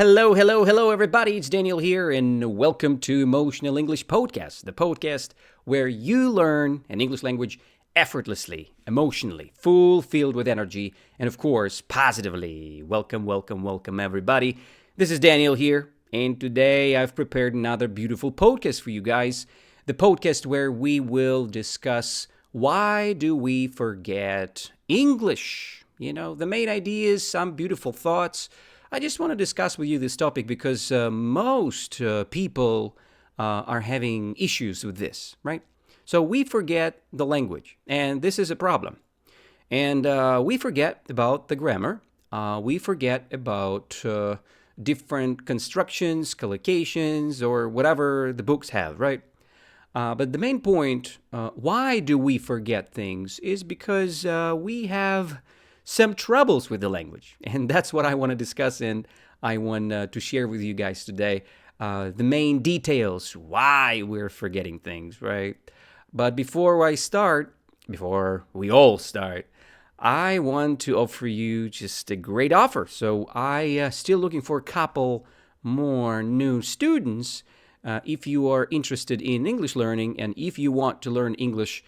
Hello, hello, hello, everybody. It's Daniel here, and welcome to Emotional English Podcast, the podcast where you learn an English language effortlessly, emotionally, filled with energy, and of course, positively. Welcome, welcome, welcome, everybody. This is Daniel here, and today I've prepared another beautiful podcast for you guys. The podcast where we will discuss why do we forget English? You know, the main idea is some beautiful thoughts. I just want to discuss with you this topic because most people are having issues with this, right? So we forget the language, and this is a problem. And we forget about the grammar. We forget about different constructions, collocations, or whatever the books have, right? But the main point, why do we forget things, is because we have some troubles with the language. And that's what I want to discuss, and I want to share with you guys today the main details, why we're forgetting things, right? But before we all start, I want to offer you just a great offer. So I still looking for a couple more new students. If you are interested in English learning and if you want to learn English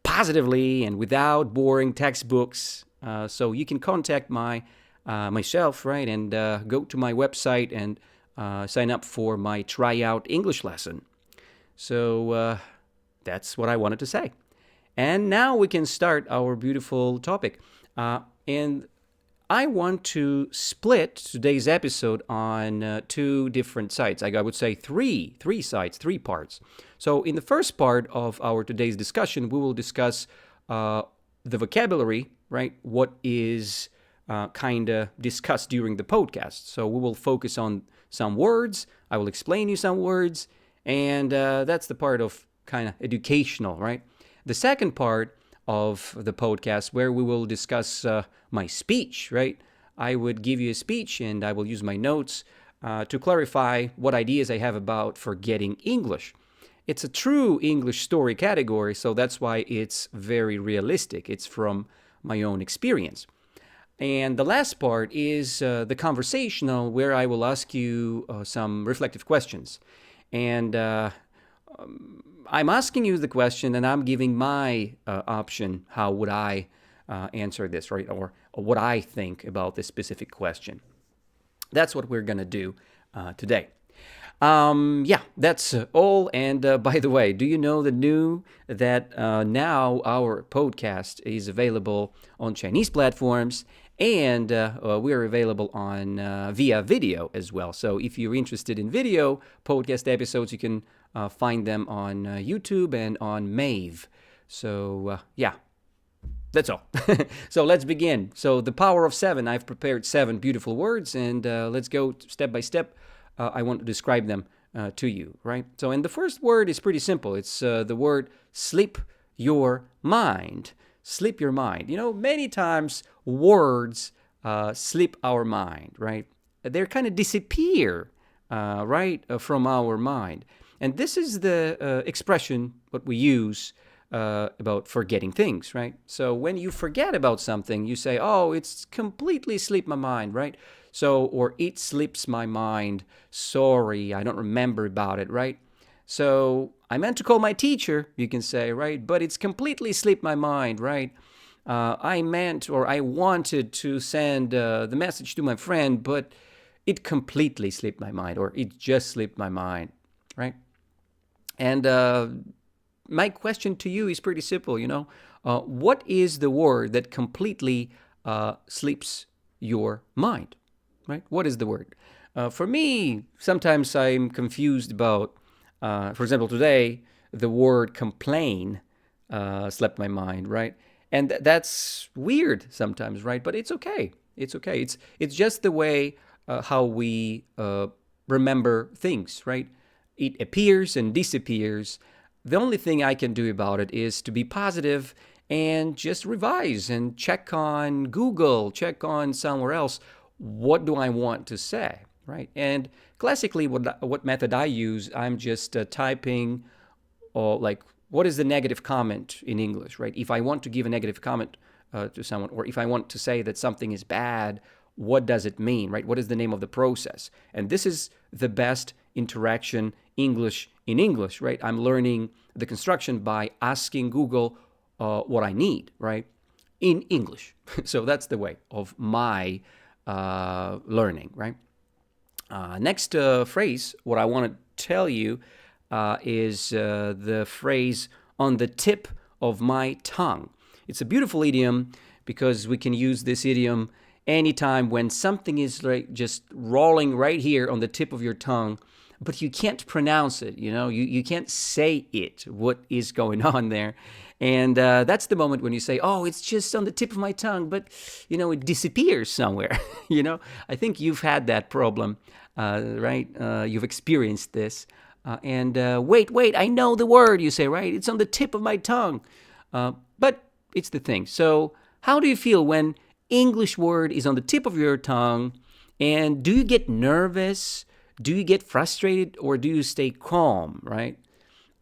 positively and without boring textbooks, so you can contact myself, right, and go to my website and sign up for my tryout English lesson. So that's what I wanted to say. And now we can start our beautiful topic. And I want to split today's episode on two different sides. I would say three sides, three parts. So in the first part of our today's discussion, we will discuss the vocabulary, right? What is kind of discussed during the podcast. So we will focus on some words. I will explain you some words. And that's the part of kind of educational, right? The second part of the podcast where we will discuss my speech, right? I would give you a speech and I will use my notes to clarify what ideas I have about forgetting English. It's a true English story category, so that's why it's very realistic. It's from my own experience. And the last part is the conversational, where I will ask you some reflective questions. And I'm asking you the question and I'm giving my option. How would I answer this, right? Or what I think about this specific question. That's what we're going to do today. That's all. And by the way, do you know that now our podcast is available on Chinese platforms and we're available on via video as well. So if you're interested in video podcast episodes, you can find them on YouTube and on Mave. So that's all. So let's begin. So the power of seven. I've prepared 7 beautiful words, and let's go step by step. I want to describe them to you, right? So, and the first word is pretty simple. It's the word slip your mind. Slip your mind. You know, many times words slip our mind, right? They kind of disappear, right, from our mind. And this is the expression what we use about forgetting things, right? So when you forget about something, you say, oh, it's completely slipped my mind, right? So, or it slips my mind. Sorry, I don't remember about it, right? So I meant to call my teacher, you can say, right? But it's completely slipped my mind, right? I meant or I wanted to send the message to my friend, but it completely slipped my mind, or it just slipped my mind, right? And my question to you is pretty simple, you know. What is the word that completely slips your mind, right? What is the word? For me, sometimes I'm confused about, for example, today, the word complain slipped my mind, right? And that's weird sometimes, right? But it's okay. It's okay. It's just the way how we remember things, right? It appears and disappears. The only thing I can do about it is to be positive and just revise and check on Google, check on somewhere else. What do I want to say, right? And classically, what method I use, I'm just typing, or like, what is the negative comment in English, right? If I want to give a negative comment to someone, or if I want to say that something is bad what does it mean, right? What is the name of the process? And this is the best interaction English in English, right? I'm learning the construction by asking Google what I need, right? In English. So that's the way of my learning, right? Next phrase, what I want to tell you is the phrase on the tip of my tongue. It's a beautiful idiom because we can use this idiom anytime when something is like just rolling right here on the tip of your tongue, but you can't pronounce it, you can't say it, what is going on there. And that's the moment when you say, oh, it's just on the tip of my tongue, but, it disappears somewhere. I think you've had that problem, right? You've experienced this. Wait, I know the word, you say, right? It's on the tip of my tongue. But it's the thing. So how do you feel when English word is on the tip of your tongue? And do you get nervous? Do you get frustrated? Or do you stay calm, right?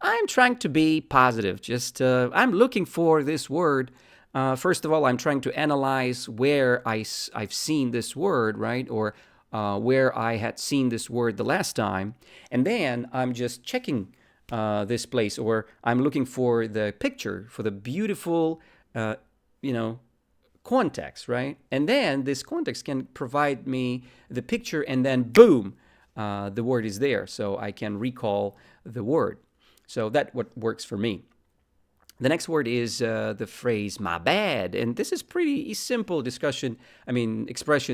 I'm trying to be positive. I'm looking for this word. First of all, I'm trying to analyze where I've seen this word, right? Or where I had seen this word the last time. And then I'm just checking this place, or I'm looking for the picture, for the beautiful, context, right? And then this context can provide me the picture, and then boom, the word is there. So I can recall the word. So that's what works for me. The next word is the phrase "my bad," and this is pretty simple expression.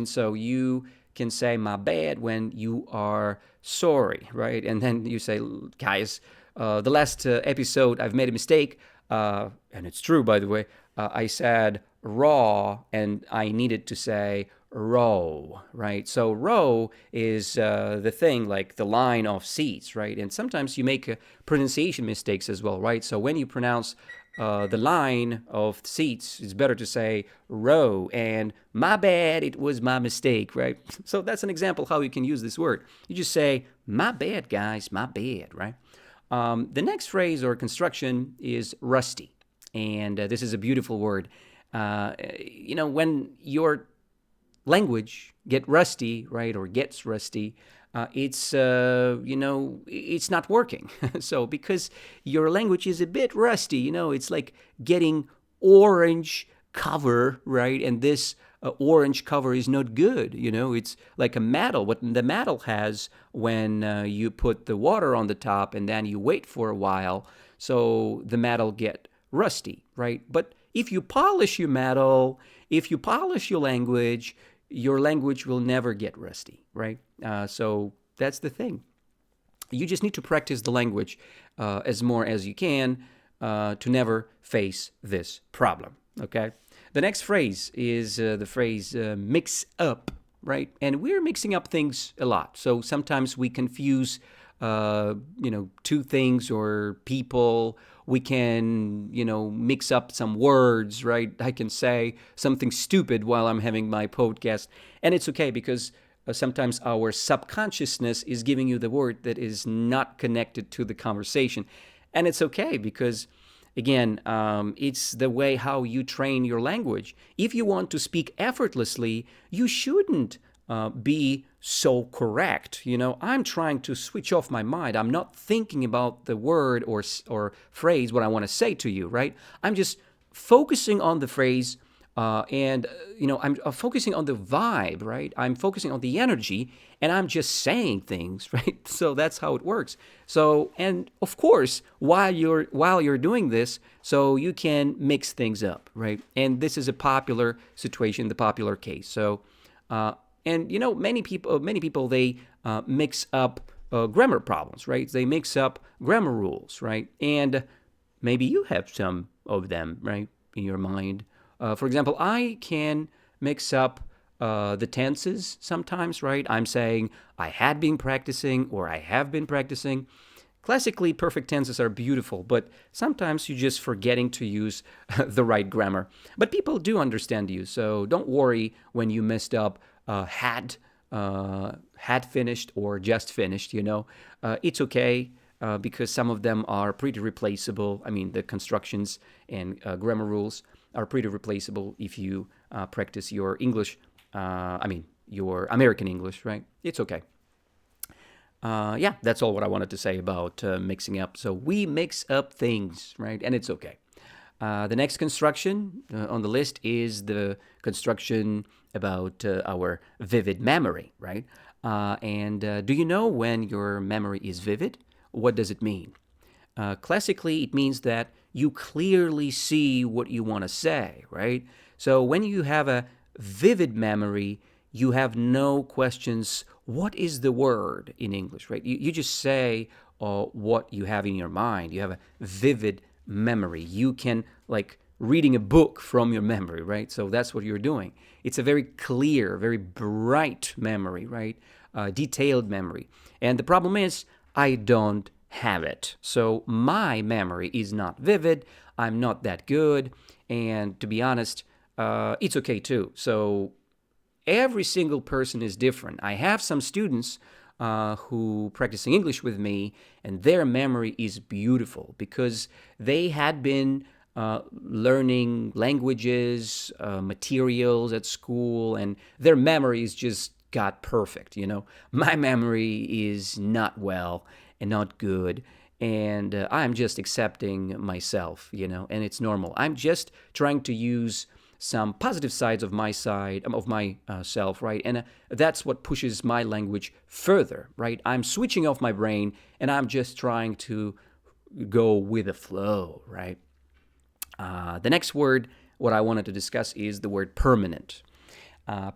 So you can say "my bad" when you are sorry, right? And then you say, "Guys, the last episode I've made a mistake," and it's true, by the way. I said "raw," and I needed to say row, right? So row is the thing, like the line of seats, right? And sometimes you make pronunciation mistakes as well, right? So when you pronounce the line of seats, it's better to say row, and my bad, it was my mistake, right? So that's an example how you can use this word. You just say, my bad, guys, my bad, right? The next phrase or construction is rusty, and this is a beautiful word. When your language get rusty, right, or gets rusty, it's not working. So because your language is a bit rusty, it's like getting orange cover, right? And this orange cover is not good. It's like a metal. What the metal has when you put the water on the top and then you wait for a while, so the metal get rusty, right? But if you polish your metal, if you polish your language will never get rusty, right? So that's the thing. You just need to practice the language as more as you can to never face this problem, okay? The next phrase is the phrase mix up, right? And we're mixing up things a lot. So sometimes we confuse, two things or people. We can, mix up some words, right? I can say something stupid while I'm having my podcast. And it's okay because sometimes our subconsciousness is giving you the word that is not connected to the conversation. And it's okay because, again, it's the way how you train your language. If you want to speak effortlessly, you shouldn't be so correct. I'm trying to switch off my mind. I'm not thinking about the word or phrase, what I want to say to you, right? I'm just focusing on the phrase I'm focusing on the vibe, right? I'm focusing on the energy, and I'm just saying things, right? So that's how it works. So, and of course, while you're doing this, so you can mix things up, right? And this is a popular situation, the popular case. So, many people they mix up grammar problems, right? They mix up grammar rules, right? And maybe you have some of them, right, in your mind. For example, I can mix up the tenses sometimes, right? I'm saying I had been practicing or I have been practicing. Classically, perfect tenses are beautiful, but sometimes you're just forgetting to use the right grammar. But people do understand you, so don't worry when you messed up had finished or just finished, It's okay. Because some of them are pretty replaceable. The constructions and grammar rules are pretty replaceable if you practice your English, your American English, right? It's okay. Yeah, that's all what I wanted to say about mixing up. So we mix up things, right? And it's okay. The next construction on the list is the construction about our vivid memory, right? And do you know when your memory is vivid? What does it mean? Classically, it means that you clearly see what you want to say, right? So when you have a vivid memory, you have no questions. What is the word in English, right? You just say what you have in your mind. You have a vivid memory. You can, like, reading a book from your memory, right? So that's what you're doing. It's a very clear, very bright memory, right? Detailed memory. And the problem is, I don't have it. So my memory is not vivid. I'm not that good. And to be honest, it's okay too. So every single person is different. I have some students who practicing English with me, and their memory is beautiful because they had been learning languages, materials at school, and their memories just got perfect. My memory is not well and not good, and I'm just accepting myself, and it's normal. I'm just trying to use some positive sides of my self, right? And that's what pushes my language further, right? I'm switching off my brain, and I'm just trying to go with the flow, right? The next word, what I wanted to discuss, is the word permanent.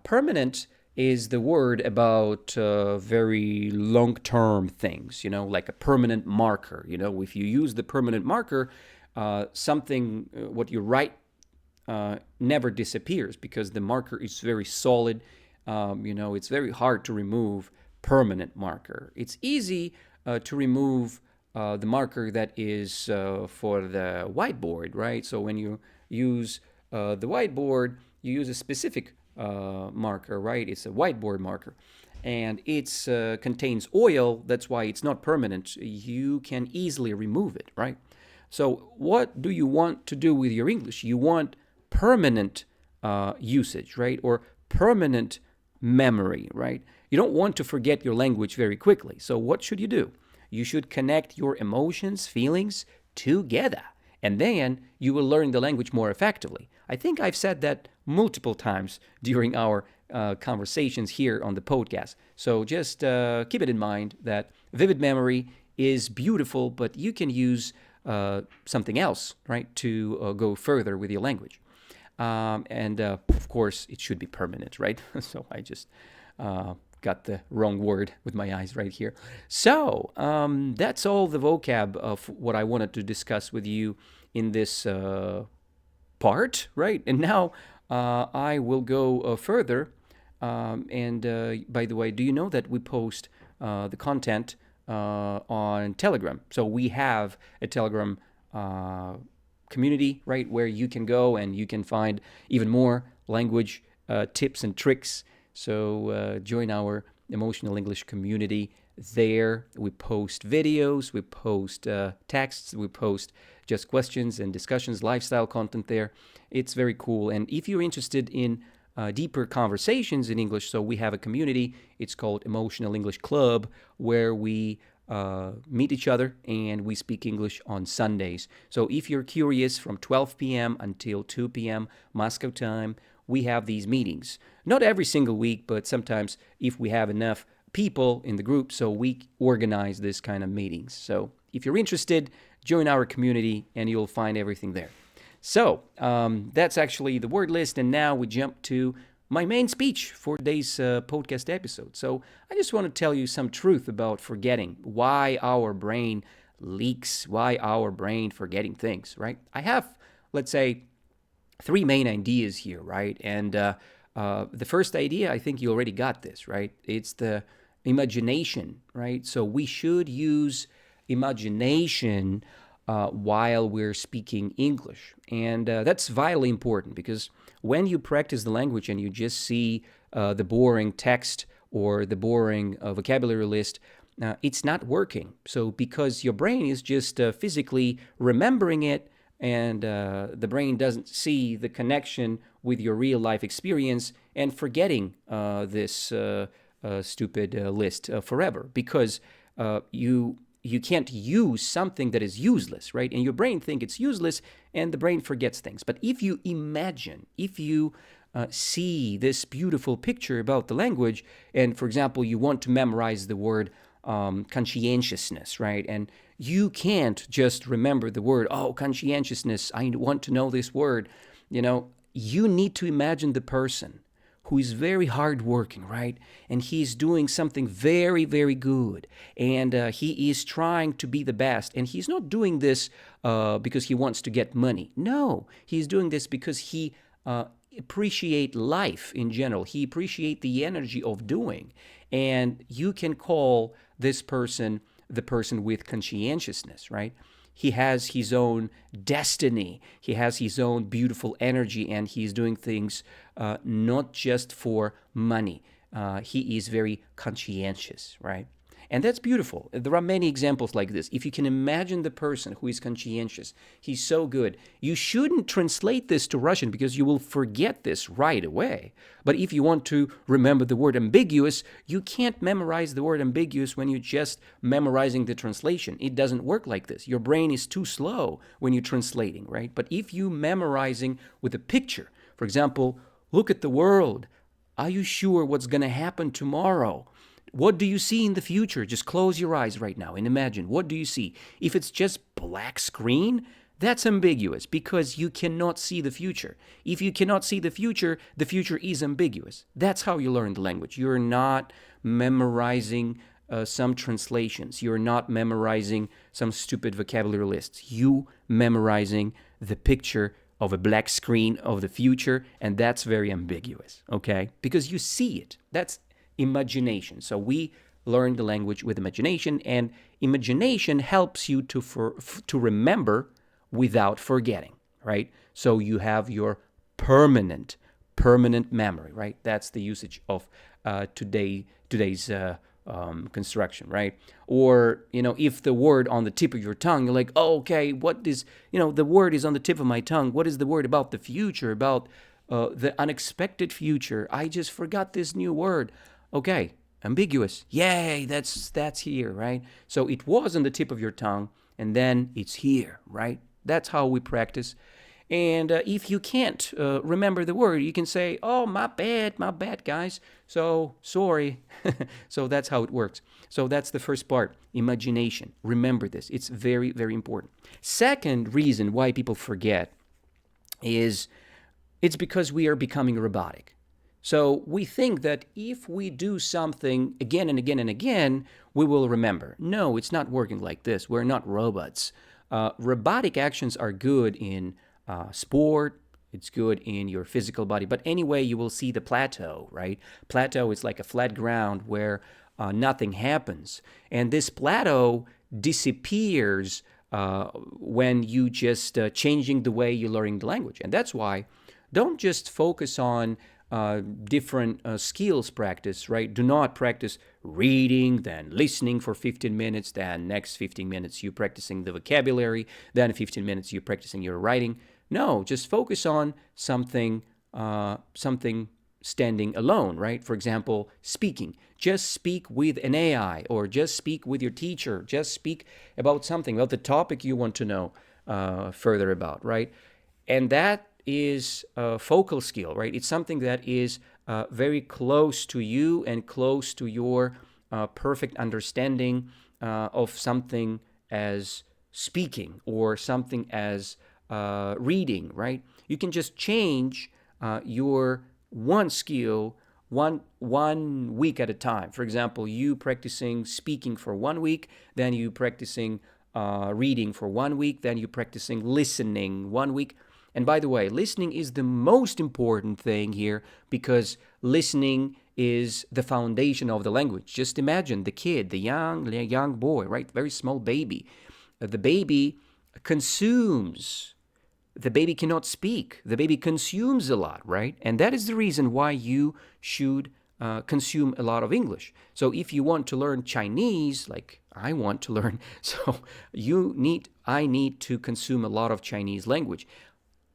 Permanent is the word about very long-term things, like a permanent marker. If you use the permanent marker, something, what you write never disappears because the marker is very solid. It's very hard to remove permanent marker. It's easy to remove the marker that is for the whiteboard, right? So when you use the whiteboard, you use a specific marker, right? It's a whiteboard marker, and it contains oil. That's why it's not permanent. You can easily remove it, right? So what do you want to do with your English? You want permanent usage, right? Or permanent memory, right? You don't want to forget your language very quickly. So what should you do? You should connect your emotions, feelings together, and then you will learn the language more effectively. I think I've said that multiple times during our conversations here on the podcast. So just keep it in mind that vivid memory is beautiful, but you can use something else, right, to go further with your language. And of course, it should be permanent, right? So I just got the wrong word with my eyes right here. So that's all the vocab of what I wanted to discuss with you in this part, right? And now I will go further. And by the way, do you know that we post the content on Telegram? So we have a Telegram community, right, where you can go and you can find even more language tips and tricks. So join our Emotional English community. There we post videos, we post texts, we post just questions and discussions, lifestyle content there. It's very cool. And if you're interested in deeper conversations in English, so we have a community. It's called Emotional English Club, where we meet each other and we speak English on Sundays. So if you're curious, from 12 p.m. until 2 p.m. Moscow time, we have these meetings. Not every single week, but sometimes if we have enough people in the group, so we organize this kind of meetings. So if you're interested, join our community and you'll find everything there. So that's actually the word list, and now we jump to my main speech for today's podcast episode. So I just want to tell you some truth about forgetting, why our brain leaks, why our brain forgetting things, right? I have, let's say, 3 main ideas here, right? And the first idea, I think you already got this, right? It's the imagination, right? So we should use imagination while we're speaking English. And that's vitally important, because when you practice the language and you just see the boring text or the boring vocabulary list, it's not working. So because your brain is just physically remembering it, and the brain doesn't see the connection with your real life experience and forgetting this stupid list forever, because you can't use something that is useless, right? And your brain thinks it's useless, and the brain forgets things. But if you imagine, if you see this beautiful picture about the language, and for example, you want to memorize the word conscientiousness, right? And you can't just remember the word, oh, conscientiousness, I want to know this word. You need to imagine the person who is very hardworking, right? And he's doing something very, very good. And he is trying to be the best. And he's not doing this because he wants to get money. No, he's doing this because he appreciates life in general. He appreciates the energy of doing. And you can call this person the person with conscientiousness, right? He has his own destiny. He has his own beautiful energy, and he's doing things not just for money. He is very conscientious, right? And that's beautiful. There are many examples like this. If you can imagine the person who is conscientious, he's so good. You shouldn't translate this to Russian because you will forget this right away. But if you want to remember the word ambiguous, you can't memorize the word ambiguous when you're just memorizing the translation. It doesn't work like this. Your brain is too slow when you're translating, right? But if you memorizing with a picture, for example, look at the world. Are you sure what's going to happen tomorrow? What do you see in the future? Just close your eyes right now and imagine. What do you see? If it's just black screen, that's ambiguous because you cannot see the future. If you cannot see the future is ambiguous. That's how you learn the language. You're not memorizing some translations. You're not memorizing some stupid vocabulary lists. You memorizing the picture of a black screen of the future, and that's very ambiguous, okay? Because you see it. That's imagination. So we learn the language with imagination, and imagination helps you to remember without forgetting, right? So you have your permanent memory, right? That's the usage of today's construction, right? Or, if the word on the tip of your tongue, you're like, oh, okay, what is, the word is on the tip of my tongue. What is the word about the future, about the unexpected future? I just forgot this new word. Okay, ambiguous. Yay, that's here, right? So it was on the tip of your tongue, and then it's here, right? That's how we practice. And if you can't remember the word, you can say, oh, my bad, guys. So, sorry. So that's how it works. So that's the first part, imagination. Remember this. It's very, very important. Second reason why people forget is it's because we are becoming robotic. So we think that if we do something again and again and again, we will remember. No, it's not working like this. We're not robots. Robotic actions are good in sport. It's good in your physical body. But anyway, you will see the plateau, right? Plateau is like a flat ground where nothing happens. And this plateau disappears when you just changing the way you're learning the language. And that's why don't just focus on different skills practice, right? Do not practice reading, then listening for 15 minutes, then next 15 minutes you practicing the vocabulary, then 15 minutes you practicing your writing. No, just focus on something standing alone, right? For example, speaking. Just speak with an AI, or just speak with your teacher. Just speak about something, about the topic you want to know further about, right? And that is a focal skill, right? It's something that is very close to you and close to your perfect understanding of something as speaking or something as reading, right? You can just change your one skill one week at a time. For example, you practicing speaking for 1 week, then you practicing reading for 1 week, then you practicing listening 1 week. And by the way, listening is the most important thing here because listening is the foundation of the language. Just imagine the kid, the young boy, right? Very small baby. The baby consumes. The baby cannot speak. The baby consumes a lot, right? And that is the reason why you should consume a lot of English. So if you want to learn Chinese, like I want to learn, so I need to consume a lot of Chinese language.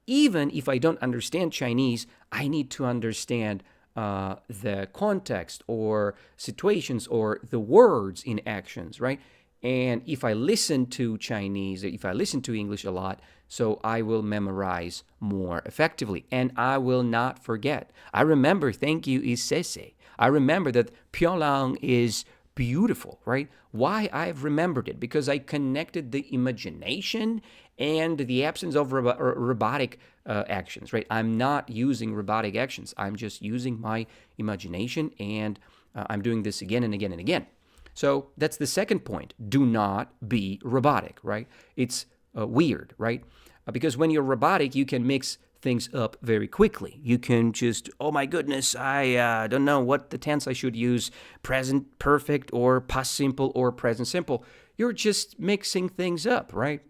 even if I don't understand Chinese, I need to understand the context or situations or the words in actions, right? And if I listen to Chinese, if I listen to English a lot, so I will memorize more effectively and I will not forget. I remember thank you is sese. I remember that Pyongyang is beautiful, right? Why I've remembered it? Because I connected the imagination and the absence of robotic actions, right? I'm not using robotic actions. I'm just using my imagination, and I'm doing this again and again and again. So that's the second point. Do not be robotic, right? It's weird, right? Because when you're robotic, you can mix things up very quickly. You can just, oh my goodness, I don't know what the tense I should use, present perfect or past simple or present simple. You're just mixing things up, right?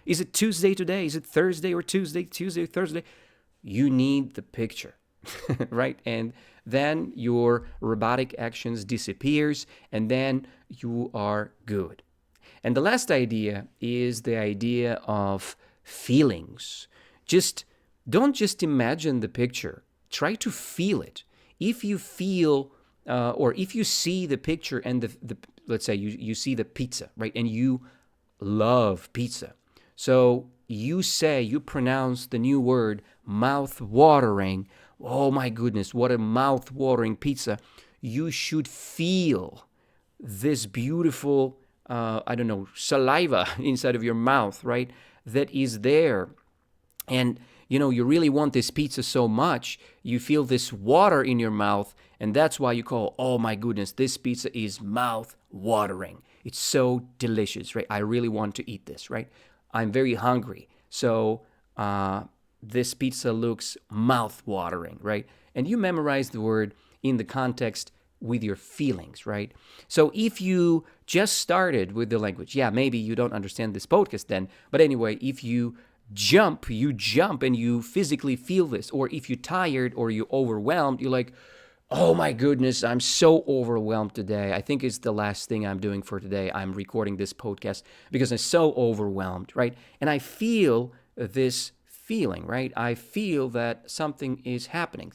Is it Tuesday today? Is it Thursday or Tuesday or Thursday? You need the picture, right? And then your robotic actions disappears, and then you are good. And the last idea is the idea of feelings. Don't just imagine the picture. Try to feel it. If you feel, or if you see the picture and let's say you see the pizza, right? And you love pizza. So you pronounce the new word mouth-watering. Oh my goodness, what a mouth-watering pizza. You should feel this beautiful, saliva inside of your mouth, right? That is there. And you really want this pizza so much, you feel this water in your mouth, and that's why you call, oh my goodness, this pizza is mouth-watering. It's so delicious, right? I really want to eat this, right? I'm very hungry, so this pizza looks mouth-watering, right? And you memorize the word in the context with your feelings, right? So if you just started with the language, maybe you don't understand this podcast then, but anyway, if you jump and you physically feel this, or if you're tired or you're overwhelmed, you're like, oh my goodness, I'm so overwhelmed today. I think it's the last thing I'm doing for today. I'm recording this podcast because I'm so overwhelmed, right? And I feel this feeling, right? I feel that something is happening.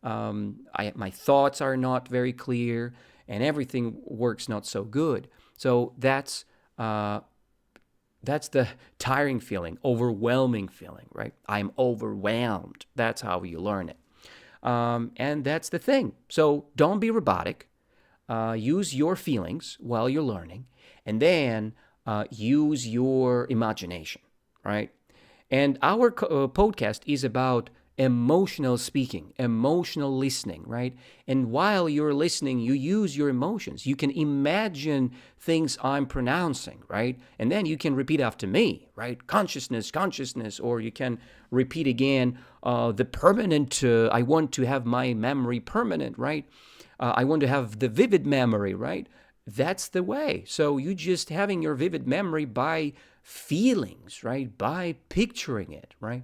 My thoughts are not very clear and everything works not so good. So that's the tiring feeling, overwhelming feeling, right? I'm overwhelmed. That's how you learn it. And that's the thing. So don't be robotic. Use your feelings while you're learning. And then use your imagination, right? And our podcast is about emotional speaking, emotional listening, right? And while you're listening, you use your emotions. You can imagine things I'm pronouncing, right? And then you can repeat after me, right? Consciousness, or you can repeat again the permanent, I want to have my memory permanent, right? I want to have the vivid memory, right? That's the way. So you just having your vivid memory by feelings, right? By picturing it, right?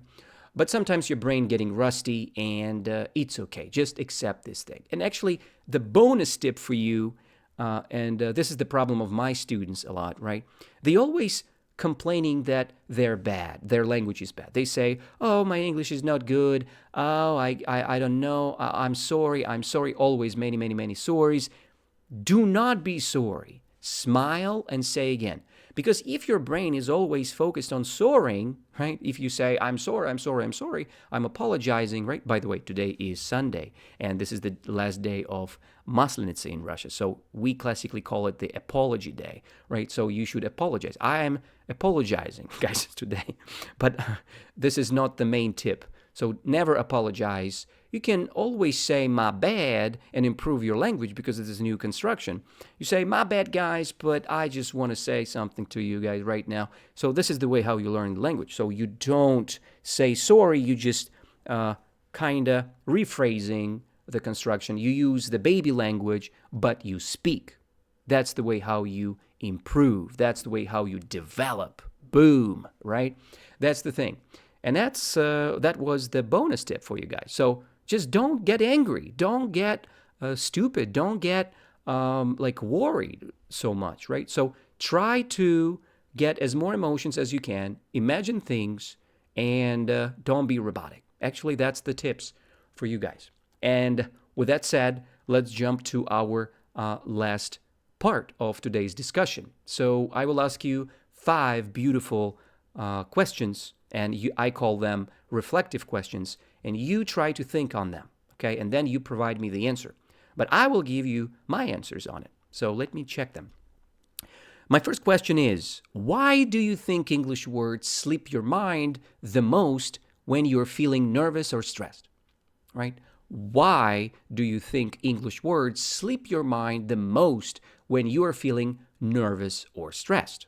But sometimes your brain getting rusty, and it's okay. Just accept this thing. And actually, the bonus tip for you, and this is the problem of my students a lot, right? They always complaining that they're bad. Their language is bad. They say, oh, my English is not good. Oh, I don't know. I'm sorry. Always many, many, many sorries. Do not be sorry. Smile and say again. Because if your brain is always focused on soaring, right? If you say, I'm sorry, I'm apologizing, right? By the way, today is Sunday, and this is the last day of Maslenitsa in Russia. So we classically call it the apology day, right? So you should apologize. I am apologizing, guys, today. But this is not the main tip. So never apologize. You can always say my bad and improve your language because it is a new construction. You say, my bad, guys, but I just want to say something to you guys right now. So this is the way how you learn the language. So you don't say sorry, you just kind of rephrasing the construction. You use the baby language, but you speak. That's the way how you improve. That's the way how you develop. Boom, right? That's the thing. And that was the bonus tip for you guys. So just don't get angry. Don't get stupid. Don't get worried so much, right? So try to get as more emotions as you can. Imagine things and don't be robotic. Actually, that's the tips for you guys. And with that said, let's jump to our last part of today's discussion. So I will ask you 5 beautiful questions, and I call them reflective questions, and you try to think on them, okay? And then you provide me the answer. But I will give you my answers on it. So let me check them. My first question is, why do you think English words slip your mind the most when you're feeling nervous or stressed? Right? Why do you think English words slip your mind the most when you are feeling nervous or stressed?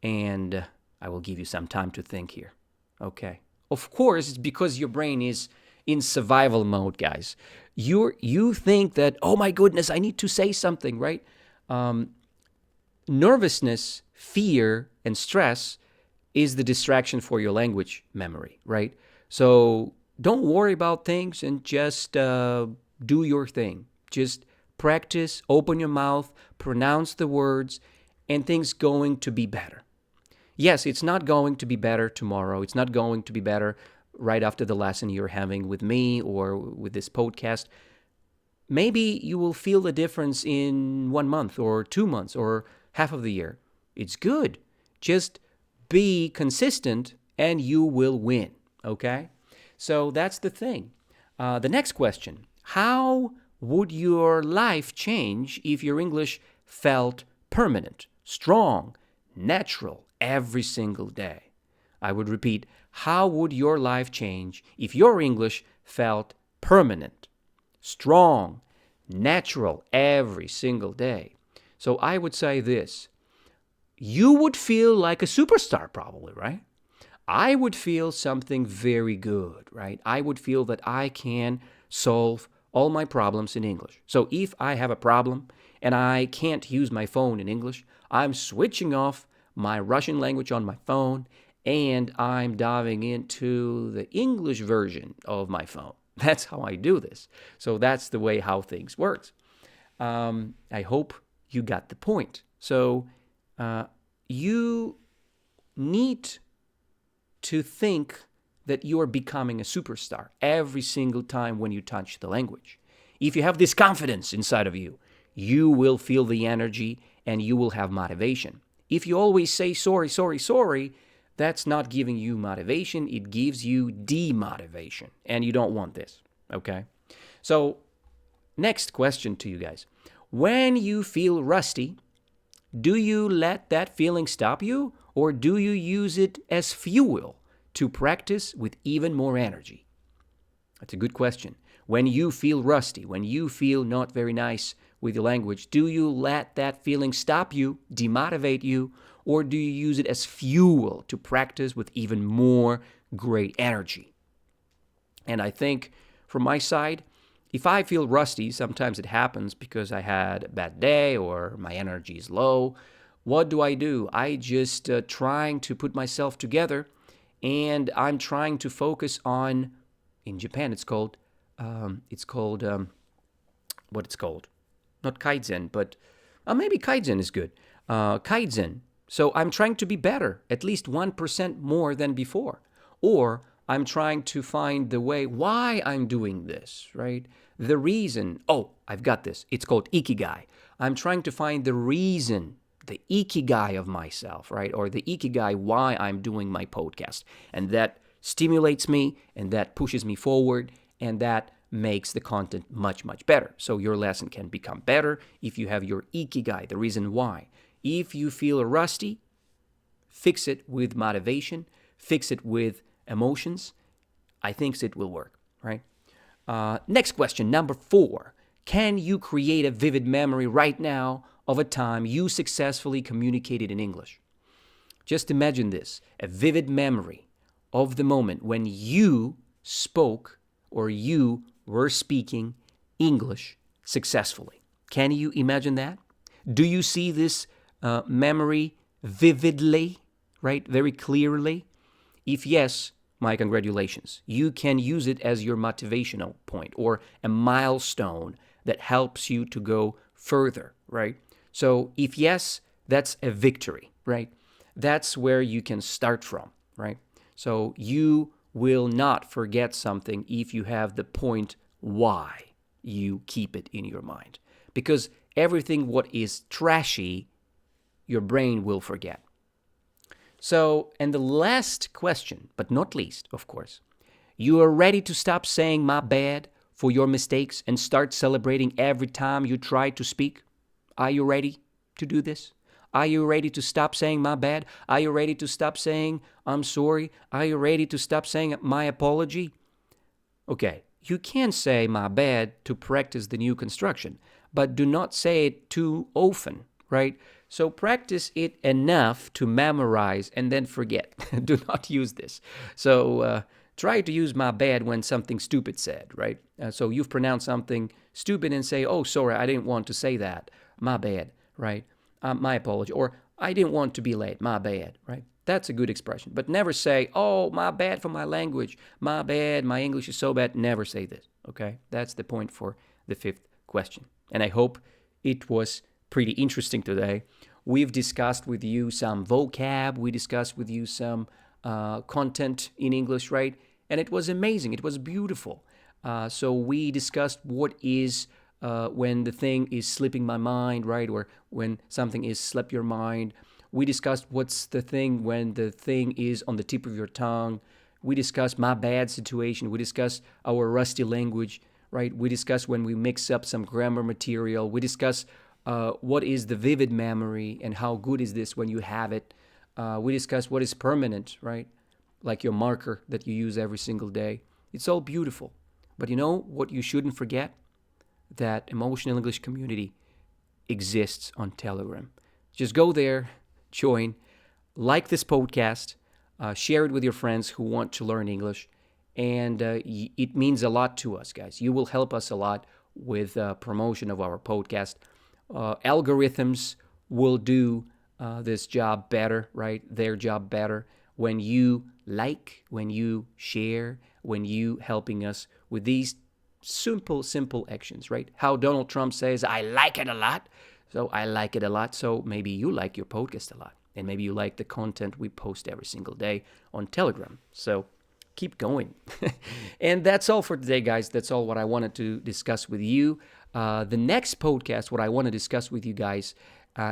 And I will give you some time to think here. Okay. Of course, it's because your brain is in survival mode, guys. You think that, oh my goodness, I need to say something, right? Nervousness, fear, and stress is the distraction for your language memory, right? So don't worry about things and just do your thing. Just practice, open your mouth, pronounce the words, and things going to be better. Yes, it's not going to be better tomorrow. It's not going to be better right after the lesson you're having with me or with this podcast. Maybe you will feel the difference in 1 month or 2 months or half of the year. It's good. Just be consistent and you will win, okay? So that's the thing. The next question, how would your life change if your English felt permanent, strong, natural every single day? I would repeat, how would your life change if your English felt permanent, strong, natural every single day? So I would say this, you would feel like a superstar probably, right? I would feel something very good, right? I would feel that I can solve all my problems in English. So if I have a problem and I can't use my phone in English, I'm switching off my Russian language on my phone and I'm diving into the English version of my phone. That's how I do this. So that's the way how things work. I hope you got the point. So you need to think that you are becoming a superstar every single time when you touch the language. If you have this confidence inside of you, you will feel the energy and you will have motivation. If you always say sorry, sorry, sorry, that's not giving you motivation. It gives you demotivation, and you don't want this, okay? So, next question to you guys. When you feel rusty, do you let that feeling stop you, or do you use it as fuel to practice with even more energy? That's a good question. When you feel rusty, when you feel not very nice with your language, do you let that feeling stop you, demotivate you, or do you use it as fuel to practice with even more great energy? And I think from my side, if I feel rusty, sometimes it happens because I had a bad day or my energy is low. What do? I just trying to put myself together, and I'm trying to focus on, in Japan it's called, what it's called? Not Kaizen, but maybe Kaizen is good. Kaizen. So I'm trying to be better, at least 1% more than before. Or I'm trying to find the way why I'm doing this, right? The reason. Oh, I've got this. It's called Ikigai. I'm trying to find the reason, the Ikigai of myself, right? Or the Ikigai why I'm doing my podcast. And that stimulates me, and that pushes me forward, and that makes the content much, much better. So your lesson can become better if you have your Ikigai, the reason why. If you feel rusty, fix it with motivation, fix it with emotions. I think it will work, right? Next question, number 4. Can you create a vivid memory right now of a time you successfully communicated in English? Just imagine this, a vivid memory of the moment when you spoke or you were speaking English successfully. Can you imagine that? Do you see this memory vividly, right? Very clearly? If yes, my congratulations. You can use it as your motivational point or a milestone that helps you to go further, right? So if yes, that's a victory, right? That's where you can start from, right? So you will not forget something if you have the point why you keep it in your mind. Because everything what is trashy, your brain will forget. So, and the last question, but not least, of course, you are ready to stop saying my bad for your mistakes and start celebrating every time you try to speak? Are you ready to do this? Are you ready to stop saying my bad? Are you ready to stop saying I'm sorry? Are you ready to stop saying my apology? Okay, you can say my bad to practice the new construction, but do not say it too often, right? So practice it enough to memorize and then forget. Do not use this. So try to use my bad when something stupid said, right? So you've pronounced something stupid and say, oh, sorry, I didn't want to say that. My bad, right? My apology. Or I didn't want to be late. My bad, right? That's a good expression. But never say, oh, my bad for my language. My bad, my English is so bad. Never say this, okay? That's the point for the fifth question. And I hope it was pretty interesting today. We've discussed with you some vocab. We discussed with you some content in English, right? And it was amazing. It was beautiful. So we discussed what is when the thing is slipping my mind, right? Or when something is slip your mind. We discussed what's the thing when the thing is on the tip of your tongue. We discussed my bad situation. We discussed our rusty language, right? We discussed when we mix up some grammar material. We discussed what is the vivid memory and how good is this when you have it. We discussed what is permanent, right? Like your marker that you use every single day. It's all beautiful. But you know what you shouldn't forget? That Emotional English community exists on Telegram. Just go there, join, like this podcast, share it with your friends who want to learn English, and it means a lot to us, guys. You will help us a lot with promotion of our podcast. Algorithms will do this job better, right? Their job better when you like, when you share, when you helping us with these simple actions, right? How Donald Trump says, I like it a lot. So I like it a lot. So maybe you like your podcast a lot. And maybe you like the content we post every single day on Telegram. So keep going. And that's all for today, guys. That's all what I wanted to discuss with you. The next podcast, what I want to discuss with you guys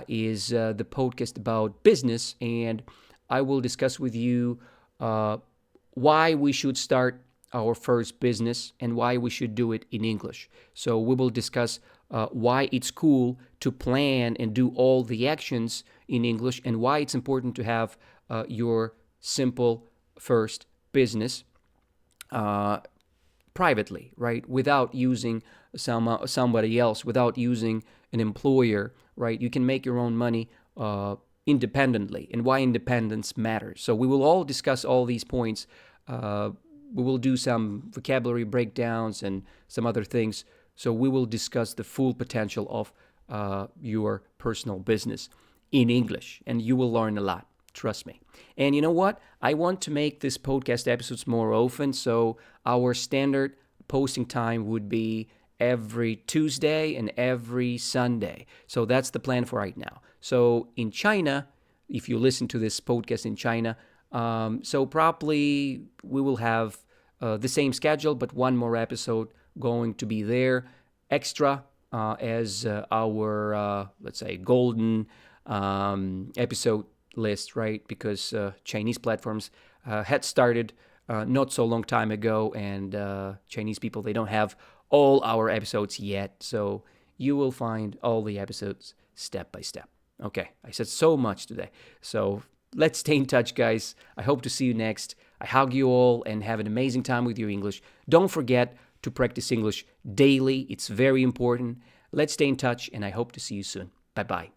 is the podcast about business. And I will discuss with you why we should start our first business and why we should do it in English. So we will discuss why it's cool to plan and do all the actions in English and why it's important to have your simple first business privately, right? Without using somebody else, without using an employer, right? You can make your own money independently and why independence matters. So we will all discuss all these points. We will do some vocabulary breakdowns and some other things. So we will discuss the full potential of your personal business in English, and you will learn a lot. Trust me. And you know what? I want to make this podcast episodes more often, so our standard posting time would be every Tuesday and every Sunday. So that's the plan for right now. So in China, if you listen to this podcast in China, so probably we will have the same schedule, but one more episode going to be there extra as our, let's say, golden episode list, right? Because Chinese platforms had started not so long time ago, and Chinese people, they don't have all our episodes yet. So you will find all the episodes step by step. Okay, I said so much today. So let's stay in touch, guys. I hope to see you next. I hug you all and have an amazing time with your English. Don't forget to practice English daily. It's very important. Let's stay in touch, and I hope to see you soon. Bye-bye.